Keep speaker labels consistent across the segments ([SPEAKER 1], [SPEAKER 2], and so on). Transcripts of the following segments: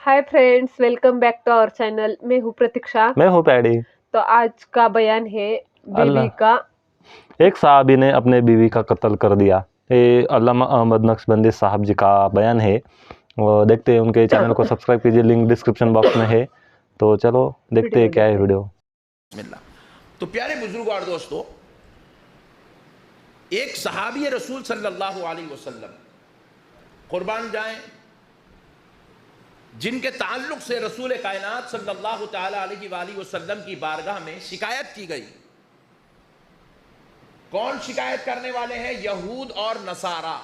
[SPEAKER 1] Hi friends, welcome back to our channel. मैं हूँ प्रतीक्षा।
[SPEAKER 2] मैं हूँ पैडी।
[SPEAKER 1] तो आज का बयान है बीवी का।
[SPEAKER 2] एक साहबी ने अपने बीवी का कत्ल कर दिया। ये अल्लामा अहमद नक्शबंदी साहब जी का बयान है। वो देखते हैं, उनके चैनल को सब्सक्राइब कीजिए, लिंक डिस्क्रिप्शन बॉक्स में है। तो चलो देखते हैं क्या है वीडियो।
[SPEAKER 3] तो प्यारे बुजुर्ग और दोस्तों, एक सहाबी रसूल सल्लल्लाहु अलैहि वसल्लम कुर्बान जाएं, जिनके ताल्लुक से रसूल कायनात सल्लल्लाहु ताला अलैहि वसल्लम की बारगाह में शिकायत की गई। कौन शिकायत करने वाले हैं? यहूद और नसारा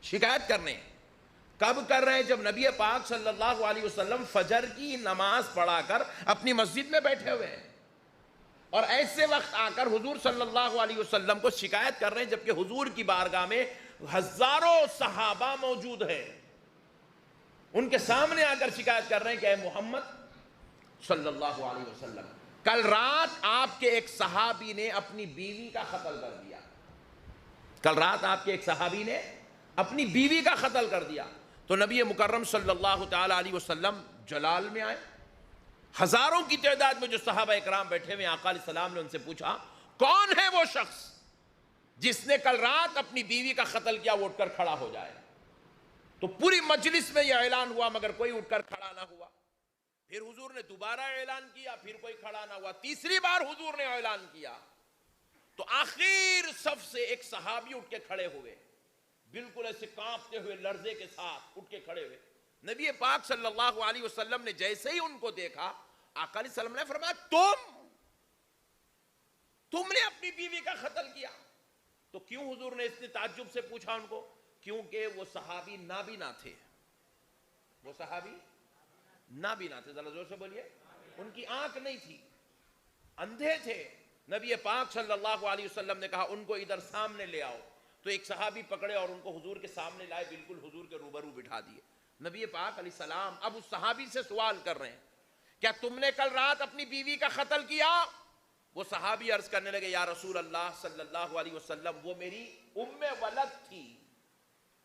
[SPEAKER 3] शिकायत करने। कब कर रहे हैं? जब नबी पाक सल्लल्लाहु अलैहि वसल्लम फजर की नमाज पढ़ाकर अपनी मस्जिद में बैठे हुए हैं और ऐसे वक्त आकर हुजूर सल्लल्लाहु अलैहि वसल्लम को शिकायत कर रहे हैं, जबकि हुजूर की बारगाह में हजारों सहाबा मौजूद हैं। उनके सामने आकर शिकायत कर रहे हैं कि ऐ मोहम्मद सल्लल्लाहु अलैहि वसल्लम, कल रात आपके एक सहाबी ने अपनी बीवी का कत्ल कर दिया। कल रात आपके एक सहाबी ने अपनी बीवी का कत्ल कर दिया। तो नबी मुकर्रम सल्लल्लाहु ताला अलैहि वसल्लम जलाल में आए। हजारों की तादाद में जो सहाबा इकराम बैठे हुए, आका अलैहि सलाम ने उनसे पूछा, कौन है वो शख्स जिसने कल रात अपनी बीवी का कत्ल किया? वो उठकर खड़ा हो जाए। तो पूरी मजलिस में यह ऐलान हुआ, मगर कोई उठकर खड़ा ना हुआ। फिर हुजूर ने दोबारा ऐलान किया, फिर कोई खड़ा ना हुआ। तीसरी बार हुजूर ने ऐलान किया तो आखिर सफ से एक सहाबी उठ के खड़े हुए, बिल्कुल ऐसे कांपते हुए, लर्जे के साथ उठ के खड़े हुए। नबी पाक सल्लल्लाहु अलैहि वसल्लम ने जैसे ही उनको देखा, आका अलैहि सलाम ने फरमाया, तुमने अपनी बीवी का कत्ल किया। तो क्यों हुजूर ने इतने ताज्जुब से पूछा उनको? क्योंकि वो सहाबी नाबीना थे। वो सहाबी नाबीना थे। जरा जोर से बोलिए। उनकी आंख नहीं थी, अंधे थे। नबी पाक सल्लल्लाहु अलैहि वसल्लम ने कहा, उनको इधर सामने ले आओ। तो एक सहाबी पकड़े और उनको हुजूर के सामने लाए, बिल्कुल हुजूर के रूबरू बिठा दिए। नबी पाक अलैहि सलाम अब उस सहाबी से सवाल कर रहे हैं, क्या तुमने कल रात अपनी बीवी का कत्ल किया? वो सहाबी अर्ज करने लगे, या रसूल अल्लाह सल्लल्लाहु अलैहि वसल्लम, वो मेरी उम्मे वलद थी।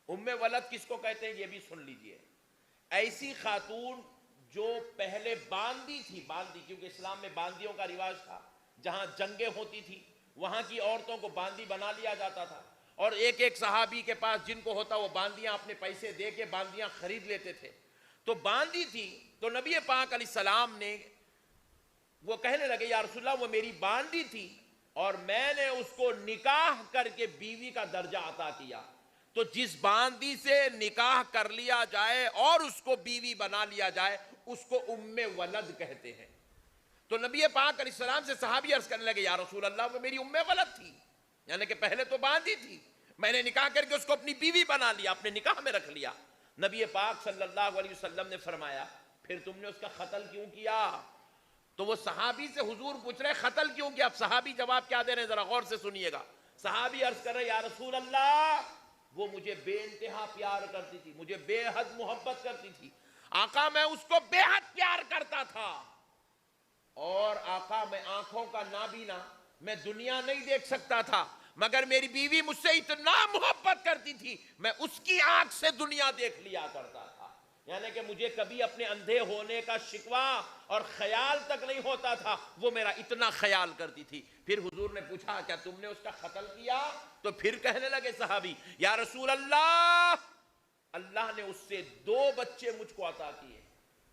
[SPEAKER 3] उम्मे वलद किसको कहते हैं ये भी सुन लीजिए। ऐसी खातून जो पहले बांदी थी, बांदी, क्योंकि इस्लाम में बांदियों का रिवाज था। जहां जंगें होती थी वहां की औरतों को बांदी बना लिया जाता था, और एक एक सहाबी के पास जिनको होता वो बांदियां अपने पैसे दे के बांदियां खरीद लेते थे। तो बांदी थी। तो नबी पाक अलैहि सलाम ने, वो कहने लगे, या रसूलल्लाह, वो मेरी बांदी थी और मैंने उसको निकाह करके बीवी का दर्जा अता किया। तो जिस बांदी से निकाह कर लिया जाए और उसको बीवी बना लिया जाए, उसको उम्मे वलद कहते हैं। तो नबी पाक अलैहिस्सलाम से सहाबी अर्ज करने लगे, या रसूल अल्लाह, वो मेरी उम्मे वलद थी, यानी कि पहले तो बांदी थी, मैंने निकाह करके उसको अपनी बीवी बना लिया, अपने निकाह में रख लिया। नबी पाक सल्लल्लाहु अलैहि वसल्लम ने फरमाया, फिर तुमने उसका कत्ल क्यों किया? तो वो सहाबी से हुजूर पूछ रहे, कत्ल क्यों किया? अब सहाबी जवाब क्या दे रहे हैं, जरा गौर से सुनिएगा। सहाबी अर्ज कर रहे, या रसूल अल्लाह, वो मुझे बेइंतहा प्यार करती थी, मुझे बेहद मोहब्बत करती थी। आका, मैं उसको बेहद प्यार करता था। और आका, मैं आंखों का नाबीना, मैं दुनिया नहीं देख सकता था, मगर मेरी बीवी मुझसे इतना मोहब्बत करती थी, मैं उसकी आंख से दुनिया देख लिया करता था। यानी कि मुझे कभी अपने अंधे होने का शिकवा और ख्याल तक नहीं होता था, वो मेरा इतना ख्याल करती थी। फिर हुजूर ने पूछा, क्या तुमने उसका कत्ल किया? तो फिर कहने लगे सहाबी, या रसूल अल्लाह, अल्लाह ने उससे 2 बच्चे मुझको अता किए,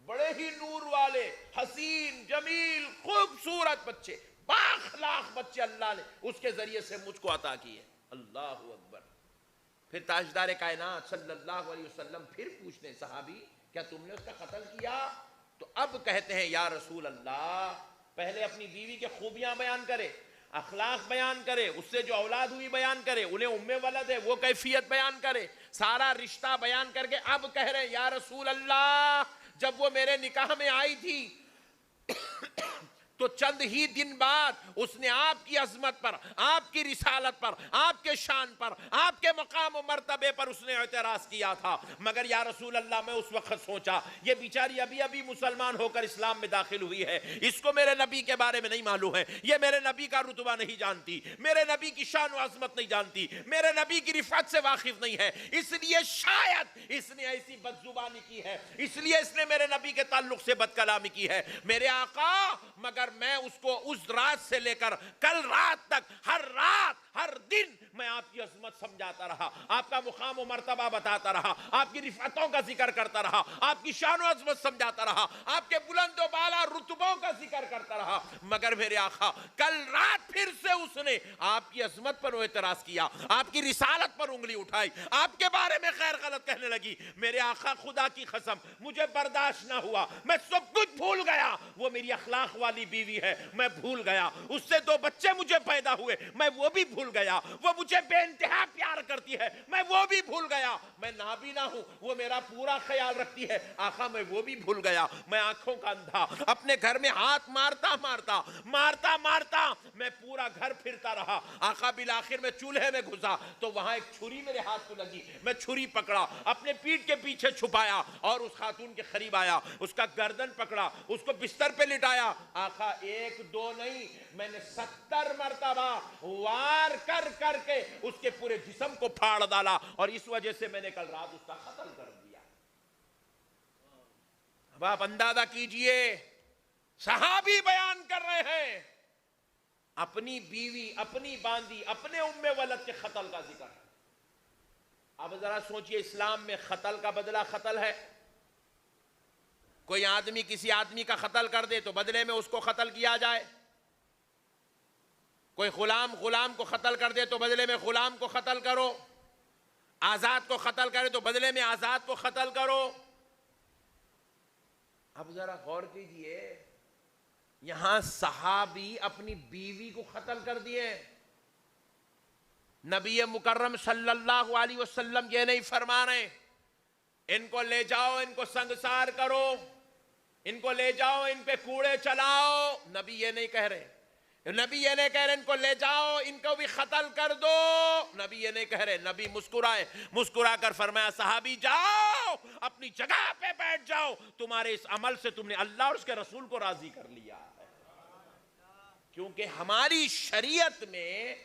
[SPEAKER 3] बड़े ही नूर वाले, हसीन, जमील, खूबसूरत बच्चे, बाखलाक बच्चे अल्लाह ने उसके जरिए से मुझको अता किए। अल्लाह अकबर। फिर ताजदार कायनात सल्लल्लाहु अलैहि वसल्लम फिर पूछने, सहाबी, क्या तुमने उसका कत्ल किया? तो अब कहते हैं, या रसूल अल्लाह, पहले अपनी बीवी के खूबियां बयान करे, अखलाक बयान करे, उससे जो औलाद हुई बयान करे, उन्हें उम्मे वलद है वो कैफियत बयान करे, सारा रिश्ता बयान करके अब कह रहे हैं, या रसूल अल्लाह, जब वो मेरे निकाह में आई थी तो चंद ही दिन बाद उसने आपकी अजमत पर, आपकी रिसालत पर, आपके शान पर, आपके मकाम और मर्तबे पर उसने एतराज किया था। मगर या रसूल अल्लाह, मैं उस वक्त सोचा ये बेचारी अभी अभी मुसलमान होकर इस्लाम में दाखिल हुई है, इसको मेरे नबी के बारे में नहीं मालूम है, ये मेरे नबी का रुतबा नहीं जानती, मेरे नबी की शान और अजमत नहीं जानती, मेरे नबी की रिफत से वाकिफ नहीं है, इसलिए शायद इसने ऐसी बदजुबानी की है, इसलिए इसने मेरे नबी के ताल्लुक से बदकलामी की है मेरे आका। मगर मैं उसको उस रात से लेकर कल रात तक हर रात हर दिन मैं आपकी अजमत समझाता रहा, आपका मुकाम और मर्तबा बताता रहा, आपकी रिफतों का जिक्र करता रहा, आपकी शान और अजमत समझाता रहा, आपके बुलंद व बाला रुतबों का जिक्र करता रहा। मगर मेरे आका कल रात फिर से उसने आपकी अजमत पर एतराज किया, आपकी रिसालत पर उंगली उठाई, आपके बारे में खैर गलत कहने लगी। मेरे आका खुदा की कसम मुझे बर्दाश्त ना हुआ, मैं सब कुछ भूल गया। वो मेरी अखलाक वाली बीवी है, मैं भूल गया। उससे 2 बच्चे मुझे पैदा हुए, मैं वो भी भूल गया। वो मुझे बेइंतहा प्यार करती है, मैं वो भी भूल गया। मैं नाबीना हूं, वो मेरा पूरा ख्याल रखती है, आका मैं वो भी भूल गया। मैं आंखों का अंधा अपने घर में हाथ मारता मारता मारता मारता मैं पूरा घर फिरता रहा। आका बिल आखिर में चूल्हे में घुसा तो वहां एक छुरी मेरे हाथ को लगी, मैं छुरी पकड़ा, अपने पीठ के पीछे छुपाया और उस खातून के करीब आया, उसका गर्दन पकड़ा, उसको बिस्तर पे लिटाया। आका 1 2 नहीं, मैंने 70 मरतबा वार कर करके उसके पूरे जिस्म को फाड़ डाला और इस वजह से मैंने कल रात उसका कत्ल कर दिया। अब आप अंदाजा कीजिए, सहाबी बयान कर रहे हैं अपनी बीवी, अपनी बांदी, अपने उम्मे वलद के कत्ल का जिक्र। अब जरा सोचिए, इस्लाम में कत्ल का बदला कत्ल है। कोई आदमी किसी आदमी का कत्ल कर दे तो बदले में उसको कत्ल किया जाए, कोई गुलाम को कत्ल कर दे तो बदले में गुलाम को कत्ल करो, आजाद को कत्ल करे तो बदले में आजाद को कत्ल करो। अब जरा गौर कीजिए, यहां सहाबी अपनी बीवी को कत्ल कर दिए। नबी मुकर्रम सल्लल्लाहु अलैहि वसल्लम ये नहीं फरमा रहे इनको ले जाओ, इनको संगसार करो, इनको ले जाओ, इन पे कूड़े चलाओ। नबी ये नहीं कह रहे, नबी ये नहीं कह रहे इनको ले जाओ, इनको भी कत्ल कर दो। नबी ये नहीं कह रहे। नबी मुस्कुराए, मुस्कुरा कर फरमाया सहाबी जाओ, अपनी जगह पे बैठ जाओ, तुम्हारे इस अमल से तुमने अल्लाह और उसके रसूल को राजी कर लिया है। क्योंकि हमारी शरीयत में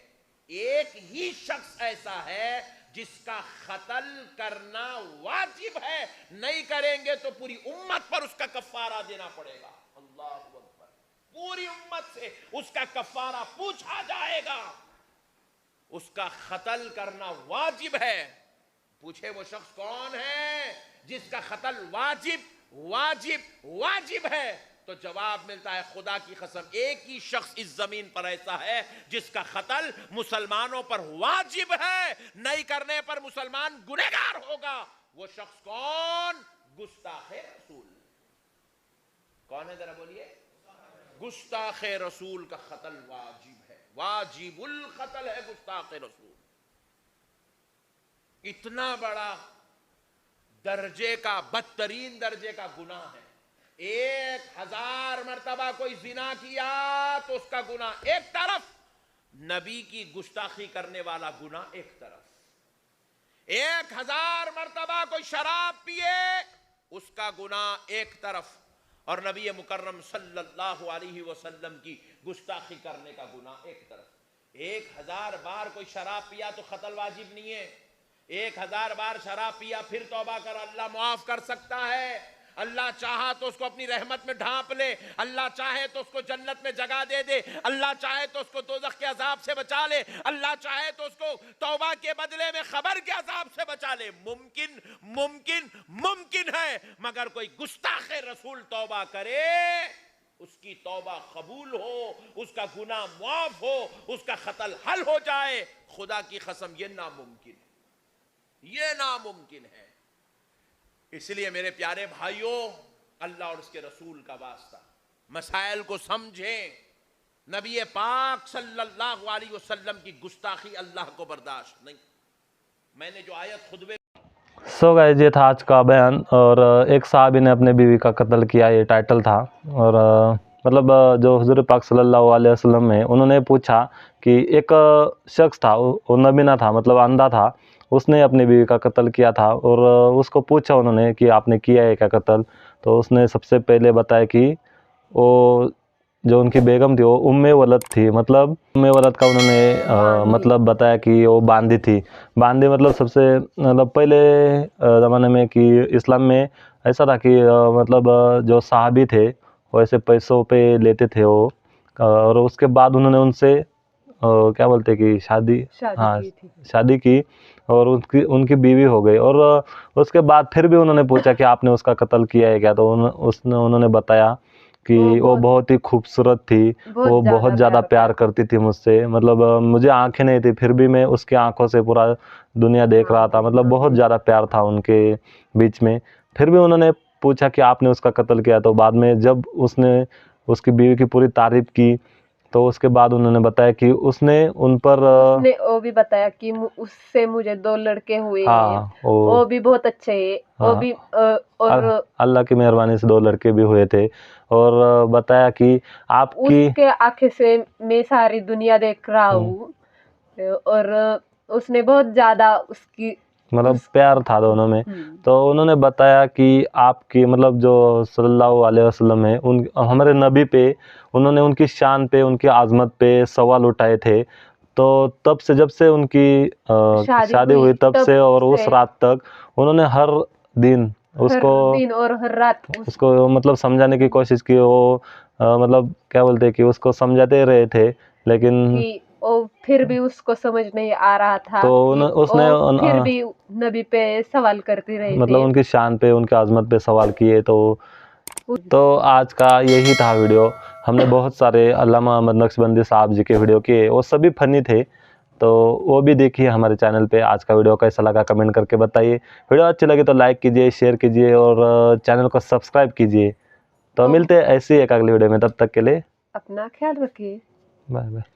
[SPEAKER 3] एक ही शख्स ऐसा है जिसका कत्ल करना वाजिब है, नहीं करेंगे तो पूरी उम्मत पर उसका कफारा देना पड़ेगा। अल्लाह अकबर, पूरी उम्मत से उसका कफारा पूछा जाएगा। उसका कत्ल करना वाजिब है। पूछे वो शख्स कौन है जिसका कत्ल वाजिब वाजिब वाजिब है, तो जवाब मिलता है खुदा की कसम एक ही शख्स इस जमीन पर ऐसा है जिसका कत्ल मुसलमानों पर वाजिब है, नहीं करने पर मुसलमान गुनहगार होगा। वो शख्स कौन? गुस्ताखे रसूल। कौन है जरा बोलिए? गुस्ताखे रसूल का कत्ल वाजिब है, वाजिबुल कत्ल है गुस्ताखे रसूल। इतना बड़ा दर्जे का, बदतरीन दर्जे का गुनाह है। 1000 मर्तबा कोई जिना किया तो उसका गुनाह एक तरफ, नबी की गुस्ताखी करने वाला गुनाह एक तरफ। 1000 मर्तबा कोई शराब पिए उसका गुनाह एक तरफ, और नबी मुकर्रम सल्लल्लाहु अलैहि वसल्लम की गुस्ताखी करने का गुनाह एक तरफ। 1000 बार कोई शराब पिया तो कत्ल वाजिब नहीं है। 1000 बार शराब पिया फिर तौबा कर, अल्लाह माफ कर सकता है। अल्लाह चाहा तो उसको अपनी रहमत में ढांप ले, अल्लाह चाहे तो उसको जन्नत में जगह दे दे, अल्लाह चाहे तो उसको दोज़ख के अजाब से बचा ले, अल्लाह चाहे तो उसको तौबा के बदले में खबर के अजाब से बचा ले। मुमकिन मुमकिन मुमकिन है। मगर कोई गुस्ताखे रसूल तौबा करे, उसकी तौबा कबूल हो, उसका गुनाह मुआफ हो, उसका कत्ल हल हो जाए, खुदा की कसम ये नामुमकिन है, ये नामुमकिन है। इसलिए मेरे प्यारे भाइयों, अल्लाह और उसके रसूल का वास्ता, मसाइल को समझें। नबी पाक सल्लल्लाहु अलैहि वसल्लम की गुस्ताखी अल्लाह को बर्दाश्त नहीं। मैंने जो आयत खुतबे
[SPEAKER 2] सो गाइस, ये था आज का बयान। और एक साहबी ने अपने बीवी का कत्ल किया, ये टाइटल था। और मतलब जो हुजूर पाक सल्लल्लाहु अलैहि वसल्लम है, उन्होंने पूछा कि एक शख्स था, वो नबीना था, मतलब अंधा था, उसने अपनी बीवी का कत्ल किया था, और उसको पूछा उन्होंने कि आपने किया है क्या कत्ल? तो उसने सबसे पहले बताया कि वो जो उनकी बेगम थी वो उम्मे वलद थी, मतलब उम्मे वलद का उन्होंने मतलब बताया कि वो बांदी थी। बांदी मतलब सबसे मतलब पहले ज़माने में कि इस्लाम में ऐसा था कि मतलब जो सहाबी थे वो ऐसे पैसों पे लेते थे वो, और उसके बाद उन्होंने उनसे क्या बोलते हैं कि शादी हाँ
[SPEAKER 1] की थी।
[SPEAKER 2] शादी की, और उनकी उनकी बीवी हो गई, और उसके बाद फिर भी उन्होंने पूछा कि आपने उसका कत्ल किया है क्या? तो उन्होंने बताया कि वो बहुत ही खूबसूरत थी, वो बहुत ज़्यादा प्यार करती थी मुझसे, मतलब मुझे आंखें नहीं थी, फिर भी मैं उसकी आंखों से पूरा दुनिया देख रहा था, मतलब बहुत ज़्यादा प्यार था उनके बीच में। फिर भी उन्होंने पूछा कि आपने उसका कत्ल किया? तो बाद में जब उसने उसकी बीवी की पूरी तारीफ़ की, तो उसके बाद उन्होंने बताया कि उसने उन पर
[SPEAKER 1] उसने वो भी बताया कि उससे मुझे 2 लड़के हुए हैं,
[SPEAKER 2] हाँ
[SPEAKER 1] वो भी बहुत अच्छे हैं, वो
[SPEAKER 2] हाँ
[SPEAKER 1] भी और
[SPEAKER 2] अल्लाह की मेहरबानी से 2 लड़के भी हुए थे, और बताया कि आपकी
[SPEAKER 1] उसके आंखें से मैं सारी दुनिया देख रहा
[SPEAKER 2] हम्म,
[SPEAKER 1] हूँ, और उसने बहुत ज्यादा उसकी
[SPEAKER 2] मतलब
[SPEAKER 1] उस
[SPEAKER 2] प्यार था दोनों में। तो उन्होंने बताया कि आपकी मतलब जो सल्लल्लाहु अलैहि वसल्लम है, उन हमारे नबी पे उन्होंने उनकी शान पे, उनकी आज़मत पे सवाल उठाए थे। तो तब से, जब से उनकी शादी हुई तब से और उस रात तक उन्होंने हर दिन
[SPEAKER 1] हर
[SPEAKER 2] उसको
[SPEAKER 1] दिन और हर रात
[SPEAKER 2] उसको मतलब समझाने की कोशिश की। वो मतलब क्या बोलते हैं कि उसको समझाते रहे थे, लेकिन
[SPEAKER 1] कि वो फिर भी उसको समझ नहीं आ रहा था
[SPEAKER 2] तो
[SPEAKER 1] कि
[SPEAKER 2] उसने
[SPEAKER 1] वो फिर भी नबी पे सवाल करती रहे
[SPEAKER 2] मतलब
[SPEAKER 1] थे।
[SPEAKER 2] उनकी शान पे, उनकी आज़मत पे सवाल किए। तो आज का यही था वीडियो। हमने बहुत सारे अल्लामा मोहम्मद नक्शबंदी साहब जी के वीडियो किए, वो सभी फ़नी थे, तो वो भी देखिए हमारे चैनल पे। आज का वीडियो कैसा लगा कमेंट करके बताइए। वीडियो अच्छी लगे तो लाइक कीजिए, शेयर कीजिए, और चैनल को सब्सक्राइब कीजिए। तो मिलते हैं ऐसे ही एक अगली वीडियो में, तब तक के लिए
[SPEAKER 1] अपना ख्याल रखिए।
[SPEAKER 2] Bye bye.